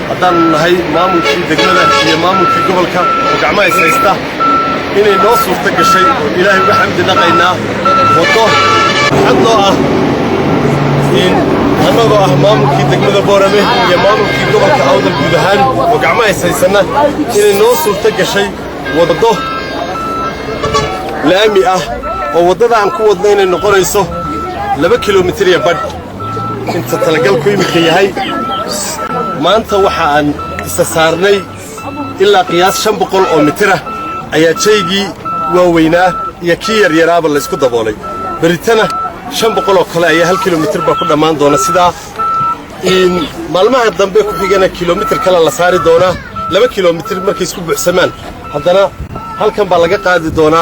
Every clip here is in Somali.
haddaan nahay maamulkii degmada iyo maamulkii gobolka oo gacmaha haysta inay noo suurta gashay ilaahay uga xamdi naqaynaa wado xadoo ah in annagoo ah maamulkii degmada Boorame iyo maamulkii gobolka Awdal guud ahaan oo gacmaha haysana inay noo suurta gashay wado laami ah oo wadada aan ku wadnay inay noqonayso 2 kiiloomitir iyo badh inta talagalku imika yahay maanta waxa aan isa saarnay ilaa qiyaas 500 oo mitir ah ayaa jeegii waaweynaa iyo kii yaryaraaba la isku daboolay baritana 500 oo kale ayaa 1 kiiloomitir ba ku dhamaan doona sida in maalmaha dambe ku xigana kiiloomitir kale la saari doona 2 kiiloomitir markay isku buuxsamaan haddana halkan baa laga qaadi doona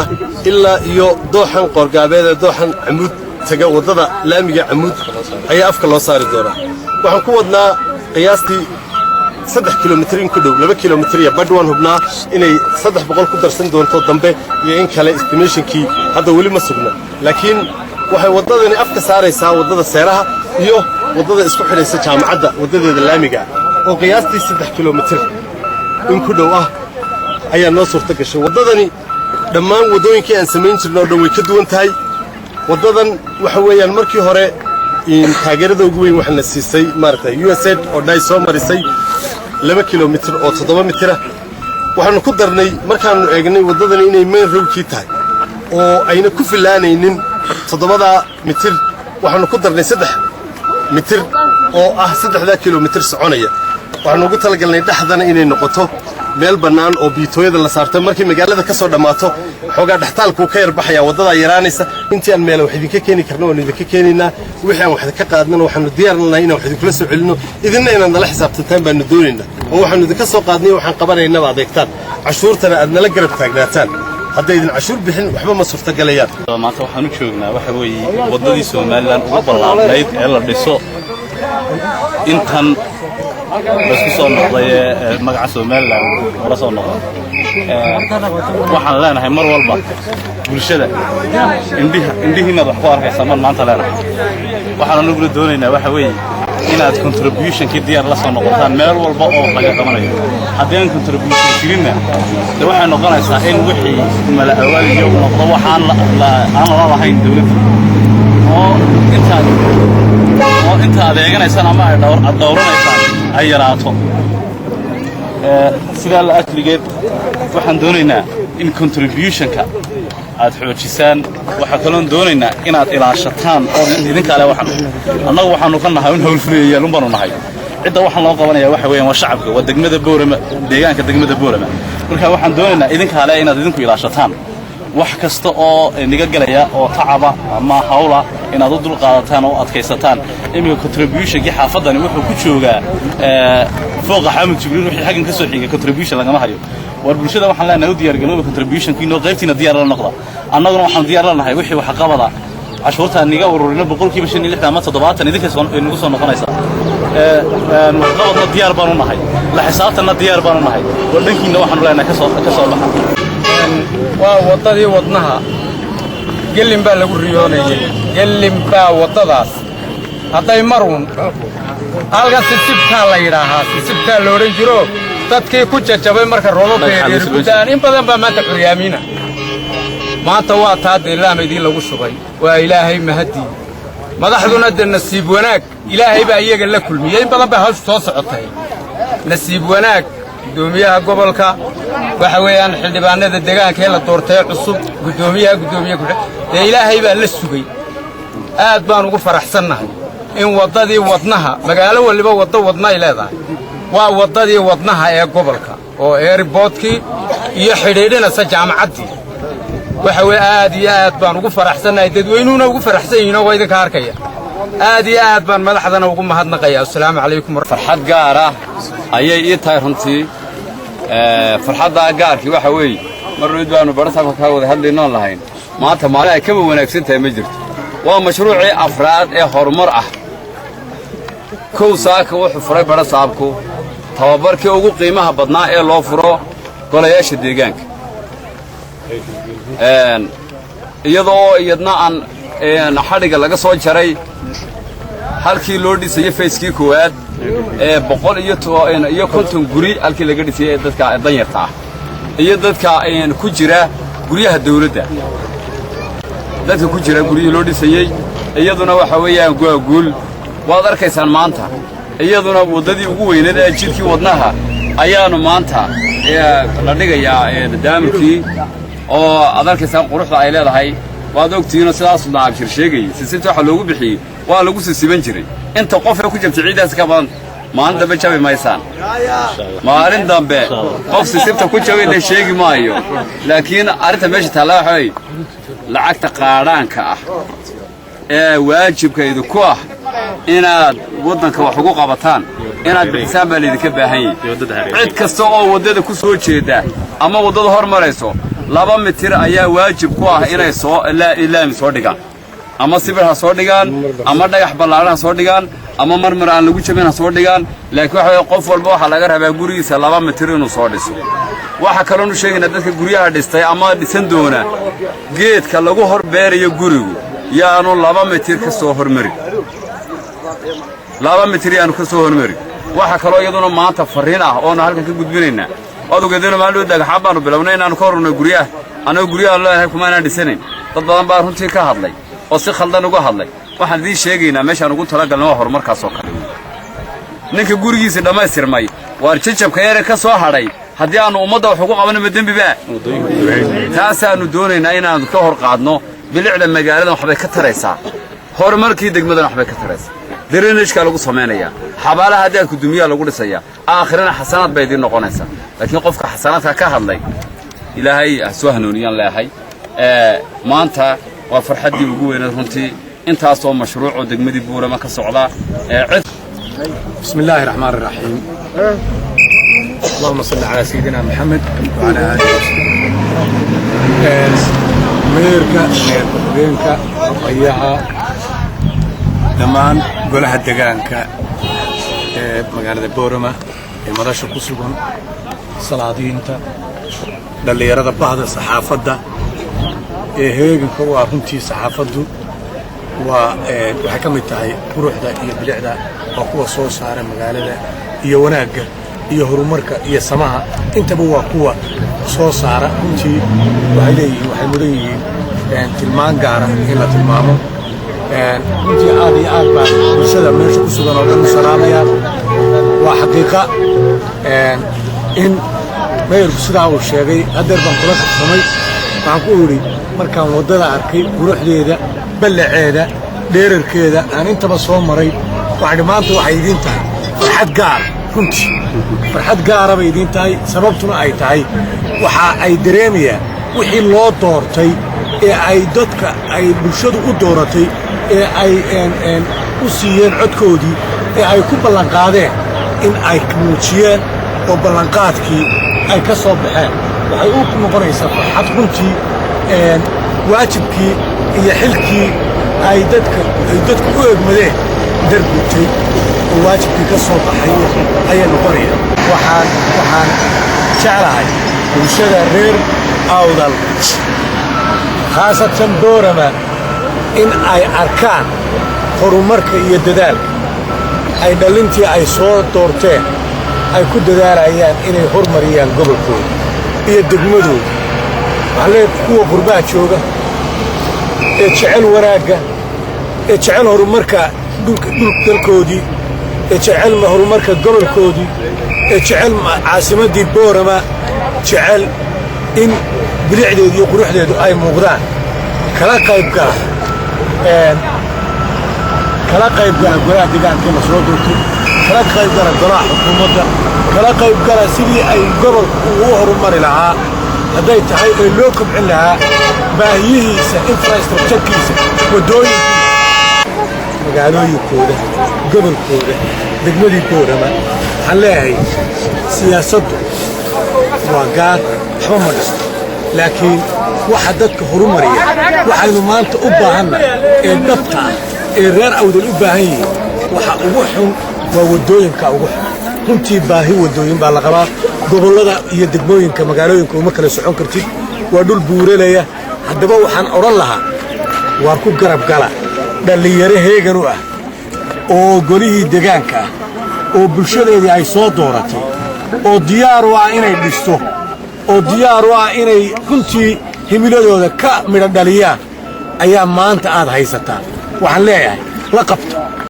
ilaa iyo dooxan qorgaabeed dooxan Amuud taga wadada laamiga Amuud ayaa afka loo saari doona waxaan ku wadnaa qiyaastii 3 kiiloomitir in ku dhow 2 kiiloomitir iyo badh waan hubnaa inay 300 ku darsan doonto dambe iyo in kale estimationkii hadda wali ma sugna laakiin waxay wadadani afka saaraysaa wadada seeraha iyo wadada isku xidhaysa jaamacadda wadadeeda laamiga oo qiyaastii 3 kiiloomitir in ku dhow ah ayaa noo suurta gashay wadadani dhammaan wadooyinkii aan samayn jirnay oo dhan way ka duwan tahay wadadan waxa weeyaan markii hore in taageerada ugu weyn waxna siisay maartay USAID oo dhay soo marisay 2 kiiloomitir oo 7 mitir ah waxaanu ku darnay markaanu eegnay wadadani inay main roadkii tahay oo ayna ku filaanaynin 7 mitir waxaanu ku darnay 3 mitir oo ah 3 kiiloomitir soconaya waxaanu ugu talagalnay dhaxdana inay noqoto meel banaan oo biitooyada la saartay markii magaalada ka soo dhamaato xogaa dhaxtaalku ka yar baxaya wadada yaraanaysa intii aan meel wax idinka keeni karno oo idinka keenina wixii aan wax ka qaadnana waxaanu diyaarnahay inaan wax idin soo celino idinna inaan nala xisaabtantaan baanu doonaynaa oo waxaanu idinka soo qaadnay waxaan qabanaynaa adeegtaan cashuurtana aad nala garab taagnaataan hadday idin cashuur bixin waxba ma suurta galayaan maanta waxaan u joognaa waxa weeye wadadii Soomaaliland ugu ballaarnayd ee la dhiso intan بس كسر نقضي مجلس Soomaaliland ولا صار نقض وحنا لنا هاي مرة والله بالشدة عندي هنا ضحوار كسمان ما أنت لنا وحنا نقول دوننا وحوي هنا contribution كدي على صار نقض مال والله ما كمان هذين contribution كلنا لو إحنا نقرأ ساعين وحي ملا أول يوم نقض وحنا لا أنا والله هاي دولتي أنت هذا سنة ما الدورنا أي راتو سيدا الأكل وحن دونينا إن contribution كا أتحوجسان وحكلون دونينا إن إلى شتان أو إذنك على وحن أنا وحن نقلنا هون هول فري لنبرنا نحي عند وحن الله قوانا وحوي والشعب والدقمة البورمة ديجان كدقمة البورمة كلها وحن دونينا إذنك على إن إذنك إلى شتان وحكست أو نجاجليا أو تعبا ما حوله إن ضد القاطان أو أتكيستان إمي contribution جي حافظني وحنا كتشوجا فوق حامل تقولون وحي حاجة كسر حاجة contribution لنا ما هيو والبرشة وحنا لا نودي يرجعون contribution كينو غيرتنا ديار النقطة أنا قلنا وحنا ديار لنا هاي وحي وحقبضة عشورتها النجا ورورنا بقول كي بشني اللي ما تضبطت نديك نقص النقنايسة نقطة ديار بانونا هاي لحسابتنا ديار بانونا هاي ولكن وحنا لا نكسر بحر ووطدي وطنها قلم بقى لقول ريوني قلم بقى وطداس هذا يمرون ألقى سبتها الله يراها سبتها لورين جرو تدكي كوتشة شباب مركز رولو بير كودان إن بدن بقى ما تقول يامينا ما توات هذا الله مدين لقول شغي وإلهي مهدي ما ضحدنا د النصيب وناك إلهي بقى يجعل لك كل مية إن بدن بقى هالش توصعته نصيب وناك قدوميها قبلك وحويان حلبانة الدجاج كلا تورتي عصب قدوميها كل إلهي بقى للسوقي بان وقفر أحسنها in waddadii wadnaha magaalo waliba waddo wadna ay leedahay waa waddadii wadnaha ee gobolka oo airportkii iyo xidhiidhinaysa jaamacaddii waxa weeye aad iyo aad baan ugu faraxsanahay dadweynuhuna ugu faraxsan yihiin oo waa idinka arkaya aad iyo aad baan madaxdana ugu mahadnaqayaa assalaamu calaykum farxad gaar ah ayay ii tahay runtii farxadda gaarkii waxa weeye mar dhoweyd baanu barasabka ka wada hadlaynoon lahayn maanta maalin ay kaba wanaagsan tahay ma jirto waa mashruucii afraad ee horumar ah kow saaka wuxuu furay barasaabku tababarkii ugu qiimaha badnaa ee loo furo golayaasha deegaanka iyadoo iyadna aan xadhiga laga soo jaray halkii loo dhisayey fayskii koowaad ee 150 guri halkii laga dhisayey ee dadka danyarta ah iyo dadka ku jira guryaha dawladda dadka ku jira guryihii loo dhisayey iyaduna waxa weeyaan guul waad arkaysaan maanta iyaduna waddadii ugu weyneed ee jidkii wadnaha ayaanu maanta la dhigayaa daamirkii oo aad arkaysaan quruxda ay leedahay waad ogtihiinoo sidaasuu naabshir sheegayey sisinta waxa loogu bixiyey waa lagu sisiban jiray inta qof ee ku jirta ciidaas ka badan maalin dambe jabi maysaan maalin dambe qof sisibta ku jabay sheegi maayo laakiin arrinta meesha taalla waxa weeye lacagta qaadhaanka ah ee waajibkaydu ku ah inaad waddanka wax ugu qabataan inaad bixisaan baa laydinka baahan yahay cid kasta oo waddada ku soo jeeda ama waddada hormarayso 2 mitir ayaa waajib ku ah inay ilaami soo dhigaan ama sibir ha soo dhigaan ama dhagax ballaaran ha soo dhigaan ama marmar aan lagu jabin ha soo dhigaan laakiin waxa qof walba waxa laga rabaa gurigiisa 2 mitir inuu soo dhiso waxa kale oo sheegayna dadka guryaha dhistay ama dhisan doona geedka lagu horbeerayo gurigu yaanu 2 mitir ka soo hormari 2 mitir yaanu ka soo hormari waxa kale oo iyaduna maanta fariin ah oo halkan ka gudbinayna odogeedina maalin dhagaxa baanu bilownay inaanu ka horno guryaha anagu guryaha leeyahay kuma inaan dhisanin dad badan baa runtii ka hadlay oo si khaldan uga hadlay waxaan idin sheegaynaa meeshaan ugu talagalnay waa horumarkaas oo kale ninka gurigiisa dhamaystirmay waar jajabka yare ka soo hadhay haddii aanu ummadda wax ugu qabanno dembiba taasaanu doonaynaa inaanu ka hor qaadno bilicda magaalada waxbay ka taraysaa horumarkii degmadana waxbay ka taraysaa درينشka lagu sameeynaya xabaalaha hadii ku dumiya lagu dhisaya aakhirana xasanaad bay idin noqonaysaa laakiin qofka xasanaadka ka hadlay ilaahay soo hanuuniyan leeyahay maanta waa farxadii ugu weyn runtii intaas oo mashruuc oo degmadii buurama ka socda بسم الله الرحمن الرحيم اللهم صل على سيدنا محمد وعلى آله وصحبه ميركا ميركا وياها دمان قولها الدقانكا مقالة بورما المراشة كسوغن صلاة للي يرد بعض الصحافة دا هيغن كوا هنتي صحافة waxay ka mid tahay quruxda iyo bilicda oo kuwa soo saara magaalada iyo wanaagga iyo horumarka iyo samaha intaba waa kuwa soo saara runtii waxay mudan yihiin tilmaan gaar ah in la tilmaamo runtii aad iyo aad baa bulshada meesha ku sugan oo dhan u salaamaya waa xaqiiqa in mayorku sidaa uu sheegay hadeer baan kula qabsamay waxaan ku idhi markaan waddada arkay quruxdeeda بلعيدا ديرر كذا أنا أنت بصومري وعد ما أنت وحيدين تاي فرحت قار كنت فرحت قار بيدين تاي سببتنا أي تاي أي دريمية وحي الله دورتي أي دتك أي برشاد ودورتي أي إن وسيان عدكودي أي كوبلانقادين إن أي كموتشيان وبلانقاتكي أي كسب حال وحي أوكم قريسة فرحت كنتي واجبكي iyo xilkii ay dadku u eegmadeen darbutay oo waajibkii ka soo baxay ayay noqonayaan waxaan jeclahay bulshada reer awdal khaasatan boorama in ay arkaan horumarka iyo dadaalka ay dhalintii ay soo doorteen ay ku dadaalayaan inay horumariyaan gobolkooda iyo degmadooda waxaa leeyahay kuwa qurbaa jooga جعل وراقة جعل هرمركا دول كودي جعل هرمركا قبل كودي جعل عاصمة دي بورما جعل إن بلعدي يقروح دي أي مغران كلا قايبكا kala qayb gala golaha deegaanka la soo doortay kala qayb gala golaha xukuumadda kala qayb gala sidii ay gobolku ugu horumari lahaa hadday tahay ee loo kobcin lahaa baahiyihiisa infrastructurekiisa waddooyinkiisa magaalooyinkooda gobolkooda degmadiidoodama waxaan leeyahay siyaasaddu waa gaar waxba ma dhisto laakiin waxa dadka horumariya waxaynu maanta u baahanna ee dhabta ah ee reer awdal u baahan yihiin waxa ugu xun waa waddooyinka ugu xun runtii baahi waddooyin baa la qabaa gobollada iyo degmooyinka magaalooyinka uma kala socon kartid waa dhul buuralaya haddaba waxaan odhan lahaa waar ku garab gala dhallinyaro heegan u ah oo golihii deegaanka ah oo bulshadeedii ay soo dooratay oo diyaar u ah inay dhisto oo diyaar u ah inay runtii himiladooda ka midho dhaliyaan ayaa maanta aad haysataan waxaan leeyahay la qabto